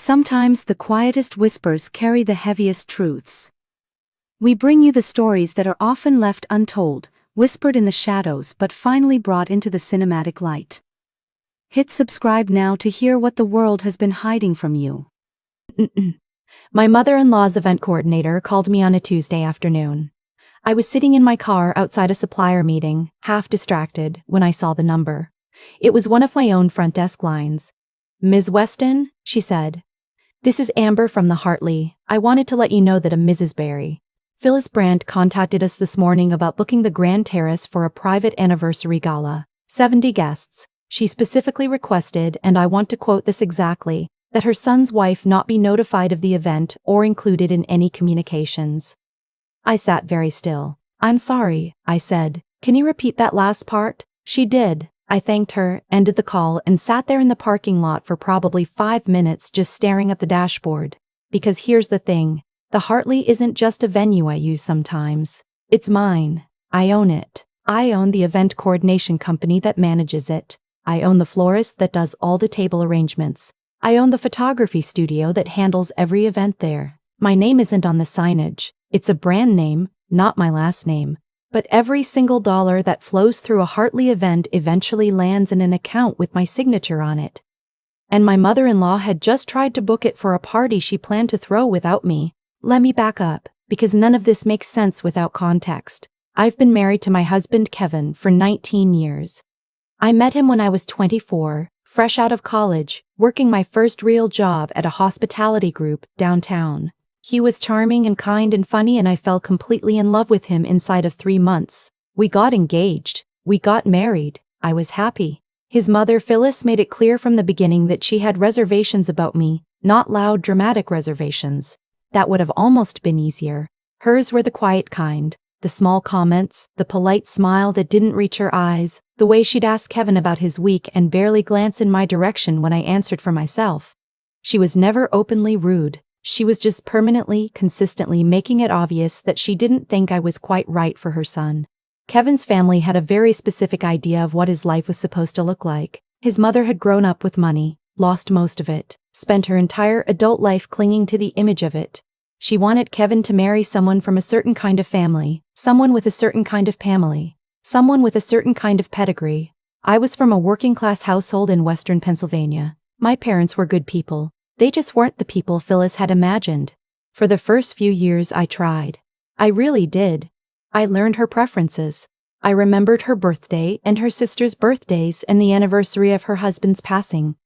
Sometimes the quietest whispers carry the heaviest truths. We bring you the stories that are often left untold, whispered in the shadows but finally brought into the cinematic light. Hit subscribe now to hear what the world has been hiding from you. My mother-in-law's event coordinator called me on a Tuesday afternoon. I was sitting in my car outside a supplier meeting, half distracted, when I saw the number. It was one of my own front desk lines. "Ms. Weston," she said. "This is Amber from the Hartley. I wanted to let you know that a Mrs. Barry, Phyllis Brandt, contacted us this morning about booking the Grand Terrace for a private anniversary gala. 70 guests. She specifically requested, and I want to quote this exactly, that her son's wife not be notified of the event or included in any communications." I sat very still. "I'm sorry," I said. "Can you repeat that last part?" She did. I thanked her, ended the call, and sat there in the parking lot for probably 5 minutes just staring at the dashboard. Because here's the thing. The Hartley isn't just a venue I use sometimes. It's mine. I own it. I own the event coordination company that manages it. I own the florist that does all the table arrangements. I own the photography studio that handles every event there. My name isn't on the signage. It's a brand name, not my last name. But every single dollar that flows through a Hartley event eventually lands in an account with my signature on it. And my mother-in-law had just tried to book it for a party she planned to throw without me. Let me back up, because none of this makes sense without context. I've been married to my husband Kevin for 19 years. I met him when I was 24, fresh out of college, working my first real job at a hospitality group downtown. He was charming and kind and funny, and I fell completely in love with him inside of 3 months. We got engaged. We got married. I was happy. His mother Phyllis made it clear from the beginning that she had reservations about me, not loud dramatic reservations. That would have almost been easier. Hers were the quiet kind, the small comments, the polite smile that didn't reach her eyes, the way she'd ask Kevin about his week and barely glance in my direction when I answered for myself. She was never openly rude. She was just permanently, consistently making it obvious that she didn't think I was quite right for her son. Kevin's family had a very specific idea of what his life was supposed to look like. His mother had grown up with money, lost most of it, spent her entire adult life clinging to the image of it. She wanted Kevin to marry someone from a certain kind of family, someone with a certain kind of family, someone with a certain kind of pedigree. I was from a working-class household in western Pennsylvania. My parents were good people. They just weren't the people Phyllis had imagined. For the first few years I tried. I really did. I learned her preferences. I remembered her birthday and her sister's birthdays and the anniversary of her husband's passing.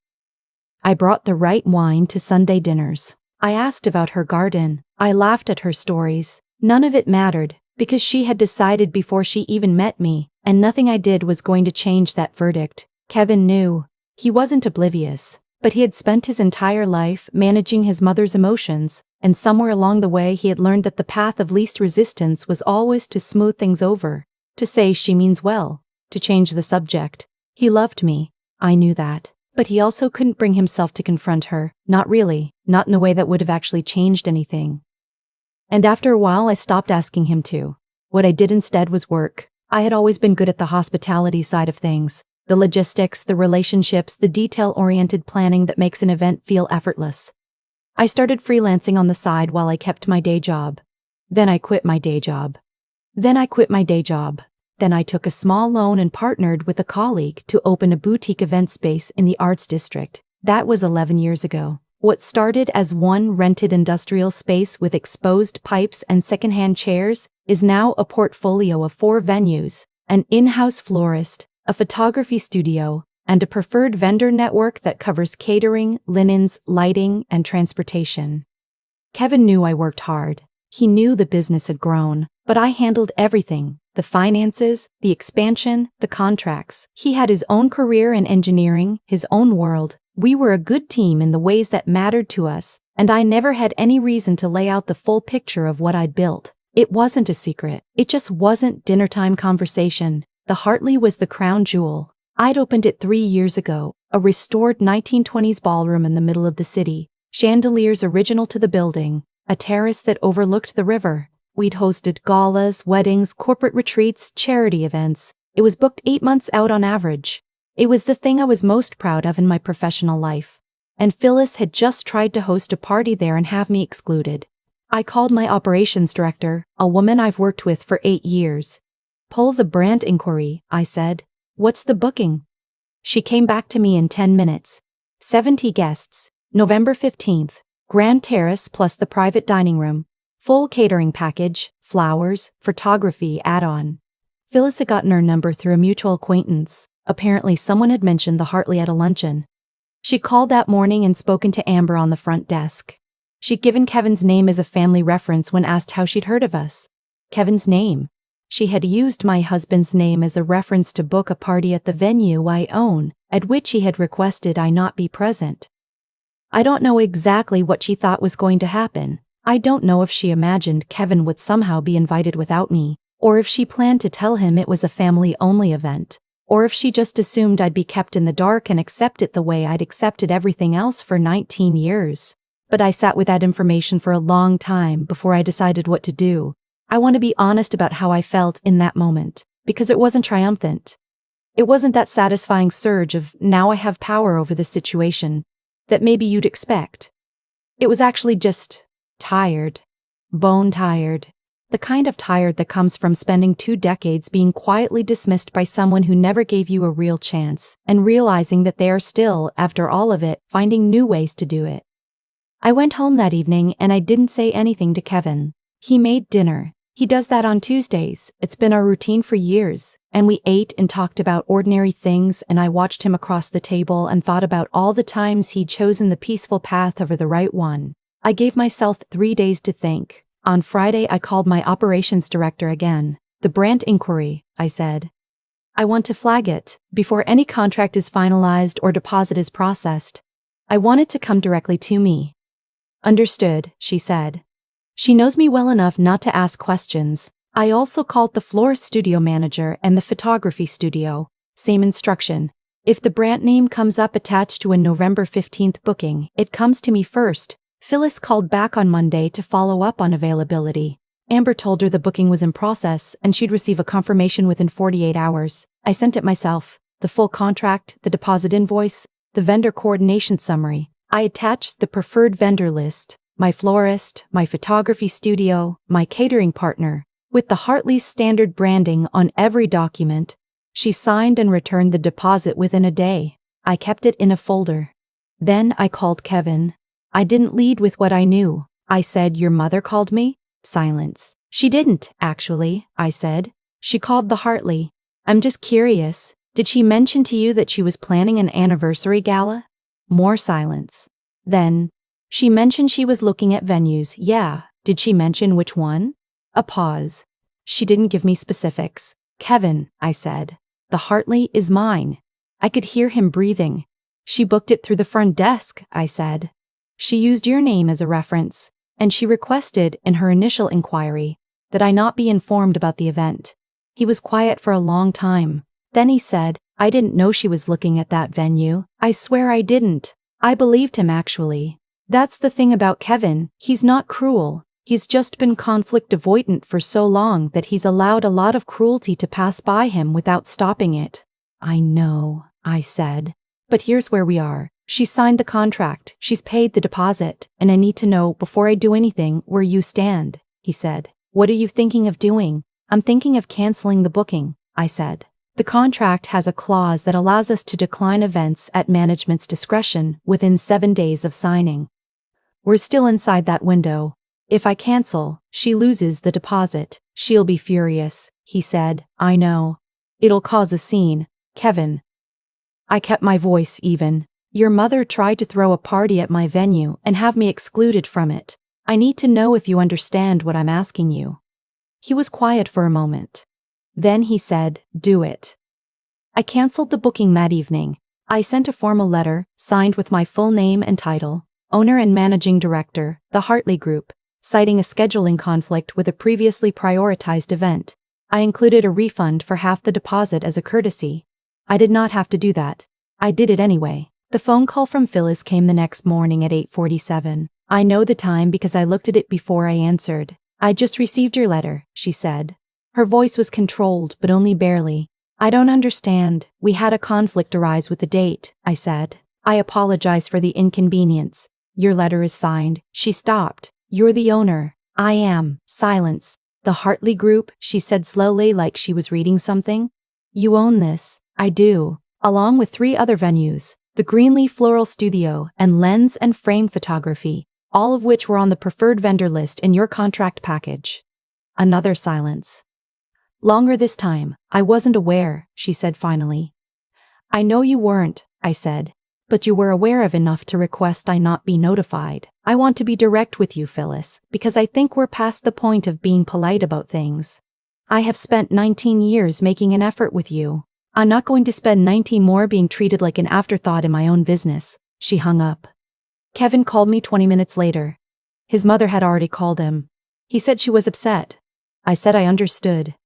I brought the right wine to Sunday dinners. I asked about her garden. I laughed at her stories. None of it mattered, because she had decided before she even met me, and nothing I did was going to change that verdict. Kevin knew. He wasn't oblivious. But he had spent his entire life managing his mother's emotions, and somewhere along the way he had learned that the path of least resistance was always to smooth things over, to say she means well, to change the subject. He loved me. I knew that. But he also couldn't bring himself to confront her, not really, not in a way that would have actually changed anything. And after a while I stopped asking him to. What I did instead was work. I had always been good at the hospitality side of things. The logistics, the relationships, the detail-oriented planning that makes an event feel effortless. I started freelancing on the side while I kept my day job. Then I quit my day job. Then I took a small loan and partnered with a colleague to open a boutique event space in the Arts District. That was 11 years ago. What started as one rented industrial space with exposed pipes and secondhand chairs is now a portfolio of 4 venues, an in-house florist, a photography studio, and a preferred vendor network that covers catering, linens, lighting, and transportation. Kevin knew I worked hard. He knew the business had grown, but I handled everything: the finances, the expansion, the contracts. He had his own career in engineering, his own world. We were a good team in the ways that mattered to us, and I never had any reason to lay out the full picture of what I'd built. It wasn't a secret. It just wasn't dinnertime conversation. The Hartley was the crown jewel. I'd opened it 3 years ago, a restored 1920s ballroom in the middle of the city, chandeliers original to the building, a terrace that overlooked the river. We'd hosted galas, weddings, corporate retreats, charity events. It was booked 8 months out on average. It was the thing I was most proud of in my professional life. and Phyllis had just tried to host a party there and have me excluded. I called my operations director, a woman I've worked with for 8 years. Pull the brand inquiry, I said. What's the booking? She came back to me in 10 minutes. 70 guests, November 15th, Grand Terrace plus the private dining room, full catering package, flowers, photography add-on. Phyllis had gotten her number through a mutual acquaintance. Apparently someone had mentioned the Hartley at a luncheon. She called that morning and spoken to Amber on the front desk. She'd given Kevin's name as a family reference when asked how she'd heard of us. Kevin's name. She had used my husband's name as a reference to book a party at the venue I own, at which he had requested I not be present. I don't know exactly what she thought was going to happen. I don't know if she imagined Kevin would somehow be invited without me, or if she planned to tell him it was a family-only event, or if she just assumed I'd be kept in the dark and accept it the way I'd accepted everything else for 19 years. But I sat with that information for a long time before I decided what to do. I want to be honest about how I felt in that moment, because it wasn't triumphant. It wasn't that satisfying surge of, now I have power over the situation, that maybe you'd expect. It was actually just tired. Bone tired. The kind of tired that comes from spending 2 decades being quietly dismissed by someone who never gave you a real chance, and realizing that they are still, after all of it, finding new ways to do it. I went home that evening and I didn't say anything to Kevin. He made dinner. He does that on Tuesdays. It's been our routine for years, and we ate and talked about ordinary things, and I watched him across the table and thought about all the times he'd chosen the peaceful path over the right one. I gave myself 3 days to think. On Friday I called my operations director again. The brand inquiry, I said. I want to flag it, before any contract is finalized or deposit is processed. I want it to come directly to me. Understood, she said. She knows me well enough not to ask questions. I also called the florist studio manager and the photography studio. Same instruction. If the brand name comes up attached to a November 15th booking, it comes to me first. Phyllis called back on Monday to follow up on availability. Amber told her the booking was in process and she'd receive a confirmation within 48 hours. I sent it myself. The full contract, the deposit invoice, the vendor coordination summary. I attached the preferred vendor list, my florist, my photography studio, my catering partner, with the Hartley's standard branding on every document. She signed and returned the deposit within a day. I kept it in a folder. Then I called Kevin. I didn't lead with what I knew. I said, "Your mother called me?" Silence. "She didn't, actually," I said. "She called the Hartley. I'm just curious. Did she mention to you that she was planning an anniversary gala?" More silence. Then, "She mentioned she was looking at venues, yeah. Did she mention which one?" A pause. "She didn't give me specifics." "Kevin," I said. "The Hartley is mine." I could hear him breathing. "She booked it through the front desk," I said. "She used your name as a reference, and she requested, in her initial inquiry, that I not be informed about the event." He was quiet for a long time. Then he said, "I didn't know she was looking at that venue. I swear I didn't." I believed him, actually. That's the thing about Kevin, he's not cruel. He's just been conflict avoidant for so long that he's allowed a lot of cruelty to pass by him without stopping it. "I know," I said. "But here's where we are. She signed the contract, she's paid the deposit, and I need to know, before I do anything, where you stand," he said. "What are you thinking of doing?" "I'm thinking of canceling the booking," I said. "The contract has a clause that allows us to decline events at management's discretion within 7 days of signing. We're still inside that window. If I cancel, she loses the deposit. She'll be furious," he said. "I know. It'll cause a scene, Kevin." I kept my voice even. "Your mother tried to throw a party at my venue and have me excluded from it. I need to know if you understand what I'm asking you." He was quiet for a moment. Then he said, "Do it." I canceled the booking that evening. I sent a formal letter, signed with my full name and title, owner and managing director, the Hartley Group, citing a scheduling conflict with a previously prioritized event. I included a refund for half the deposit as a courtesy. I did not have to do that. I did it anyway. The phone call from Phyllis came the next morning at 8:47. I know the time because I looked at it before I answered. "I just received your letter," she said. Her voice was controlled, but only barely. "I don't understand. We had a conflict arise with the date," I said. I apologize for the inconvenience. Your letter is signed. She stopped. You're the owner. I am. Silence. The Hartley Group, she said slowly like she was reading something. You own this. I do. Along with 3 other venues, the Greenleaf Floral Studio and Lens and Frame Photography, all of which were on the preferred vendor list in your contract package. Another silence. Longer this time. I wasn't aware, she said finally. I know you weren't, I said. But you were aware of enough to request I not be notified. I want to be direct with you, Phyllis, because I think we're past the point of being polite about things. I have spent 19 years making an effort with you. I'm not going to spend 19 more being treated like an afterthought in my own business. She hung up. Kevin called me 20 minutes later. His mother had already called him. He said she was upset. I said I understood.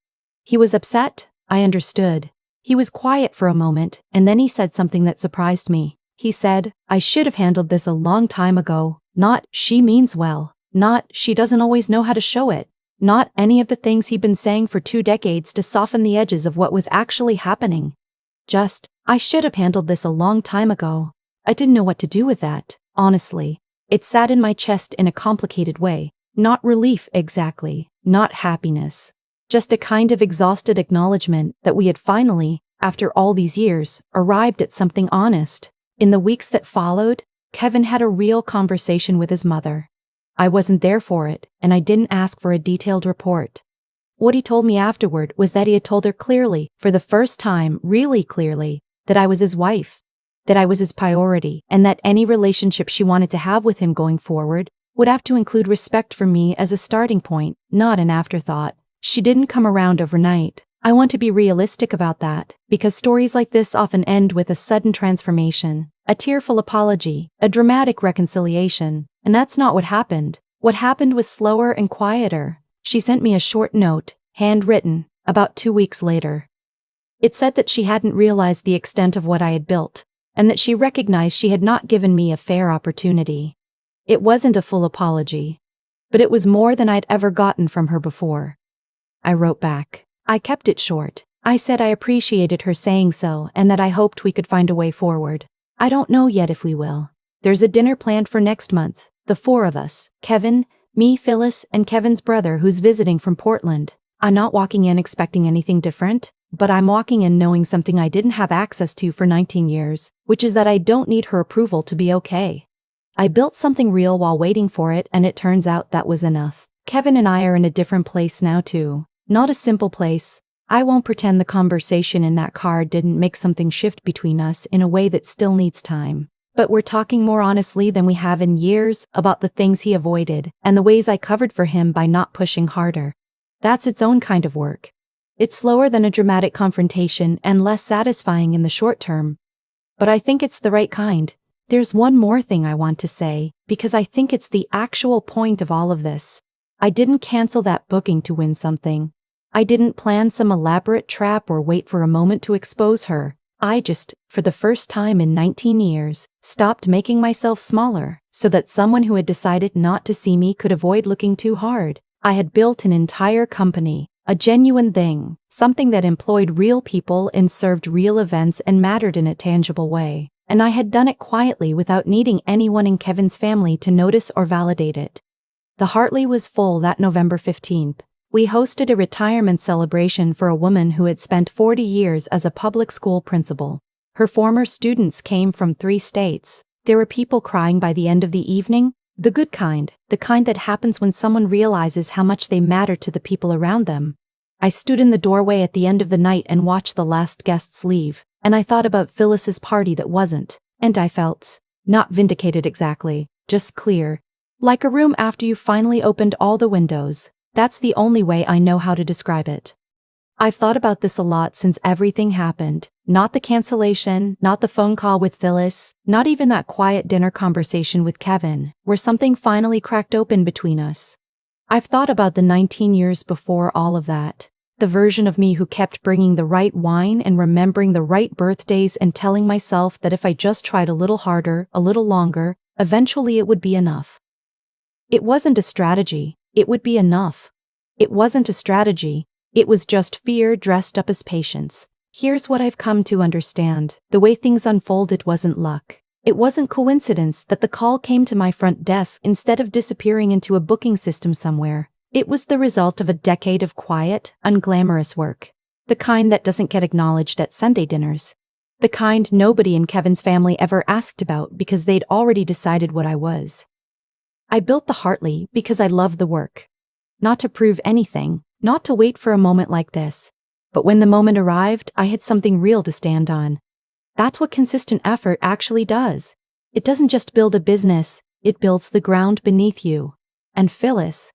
He was upset? I understood. He was quiet for a moment, and then he said something that surprised me. He said, I should have handled this a long time ago. Not, she means well. Not, she doesn't always know how to show it. Not any of the things he'd been saying for 2 decades to soften the edges of what was actually happening. Just, I should have handled this a long time ago. I didn't know what to do with that, honestly. It sat in my chest in a complicated way. Not relief exactly, not happiness. Just a kind of exhausted acknowledgement that we had finally, after all these years, arrived at something honest. In the weeks that followed, Kevin had a real conversation with his mother. I wasn't there for it, and I didn't ask for a detailed report. What he told me afterward was that he had told her clearly, for the first time, really clearly, that I was his wife, that I was his priority, and that any relationship she wanted to have with him going forward would have to include respect for me as a starting point, not an afterthought. She didn't come around overnight. I want to be realistic about that, because stories like this often end with a sudden transformation, a tearful apology, a dramatic reconciliation, and that's not what happened. What happened was slower and quieter. She sent me a short note, handwritten, about 2 weeks later. It said that she hadn't realized the extent of what I had built, and that she recognized she had not given me a fair opportunity. It wasn't a full apology, but it was more than I'd ever gotten from her before. I wrote back. I kept it short. I said I appreciated her saying so and that I hoped we could find a way forward. I don't know yet if we will. There's a dinner planned for next month, the 4 of us, Kevin, me, Phyllis, and Kevin's brother who's visiting from Portland. I'm not walking in expecting anything different, but I'm walking in knowing something I didn't have access to for 19 years, which is that I don't need her approval to be okay. I built something real while waiting for it, and it turns out that was enough. Kevin and I are in a different place now too. Not a simple place. I won't pretend the conversation in that car didn't make something shift between us in a way that still needs time. But we're talking more honestly than we have in years about the things he avoided and the ways I covered for him by not pushing harder. That's its own kind of work. It's slower than a dramatic confrontation and less satisfying in the short term. But I think it's the right kind. There's one more thing I want to say, because I think it's the actual point of all of this. I didn't cancel that booking to win something. I didn't plan some elaborate trap or wait for a moment to expose her. I just, for the first time in 19 years, stopped making myself smaller so that someone who had decided not to see me could avoid looking too hard. I had built an entire company, a genuine thing, something that employed real people and served real events and mattered in a tangible way. And I had done it quietly without needing anyone in Kevin's family to notice or validate it. The Hartley was full that November 15th. We hosted a retirement celebration for a woman who had spent 40 years as a public school principal. Her former students came from 3 states. There were people crying by the end of the evening, the good kind, the kind that happens when someone realizes how much they matter to the people around them. I stood in the doorway at the end of the night and watched the last guests leave, and I thought about Phyllis's party that wasn't, and I felt, not vindicated exactly, just clear. Like a room after you finally opened all the windows. That's the only way I know how to describe it. I've thought about this a lot since everything happened. Not the cancellation, not the phone call with Phyllis, not even that quiet dinner conversation with Kevin, where something finally cracked open between us. I've thought about the 19 years before all of that. The version of me who kept bringing the right wine and remembering the right birthdays and telling myself that if I just tried a little harder, a little longer, eventually it would be enough. It wasn't a strategy. It would be enough. It wasn't a strategy. It was just fear dressed up as patience. Here's what I've come to understand. The way things unfolded wasn't luck. It wasn't coincidence that the call came to my front desk instead of disappearing into a booking system somewhere. It was the result of a decade of quiet, unglamorous work. The kind that doesn't get acknowledged at Sunday dinners. The kind nobody in Kevin's family ever asked about because they'd already decided what I was. I built the Hartley because I loved the work. Not to prove anything, not to wait for a moment like this. But when the moment arrived, I had something real to stand on. That's what consistent effort actually does. It doesn't just build a business, it builds the ground beneath you. And Phyllis,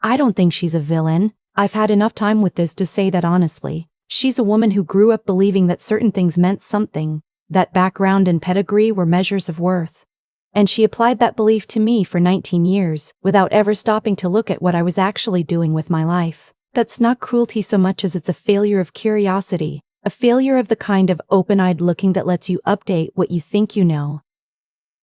I don't think she's a villain. I've had enough time with this to say that honestly. She's a woman who grew up believing that certain things meant something, that background and pedigree were measures of worth. And she applied that belief to me for 19 years, without ever stopping to look at what I was actually doing with my life. That's not cruelty so much as it's a failure of curiosity, a failure of the kind of open-eyed looking that lets you update what you think you know.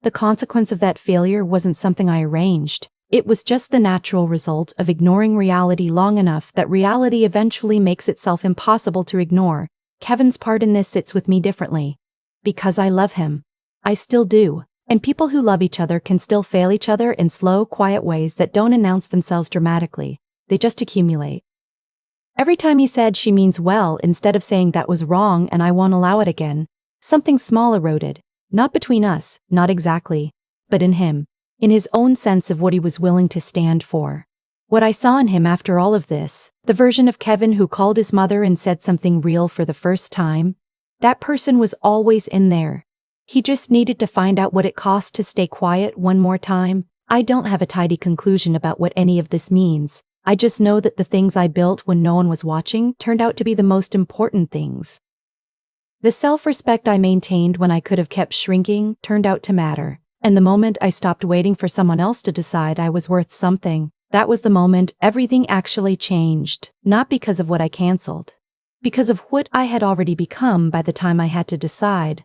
The consequence of that failure wasn't something I arranged. It was just the natural result of ignoring reality long enough that reality eventually makes itself impossible to ignore. Kevin's part in this sits with me differently. Because I love him. I still do. And people who love each other can still fail each other in slow, quiet ways that don't announce themselves dramatically. They just accumulate. Every time he said she means well instead of saying that was wrong and I won't allow it again, something small eroded. Not between us, not exactly, but in him. In his own sense of what he was willing to stand for. What I saw in him after all of this, the version of Kevin who called his mother and said something real for the first time, that person was always in there. He just needed to find out what it cost to stay quiet one more time. I don't have a tidy conclusion about what any of this means. I just know that the things I built when no one was watching turned out to be the most important things. The self-respect I maintained when I could have kept shrinking turned out to matter. And the moment I stopped waiting for someone else to decide I was worth something, that was the moment everything actually changed. Not because of what I canceled. Because of what I had already become by the time I had to decide.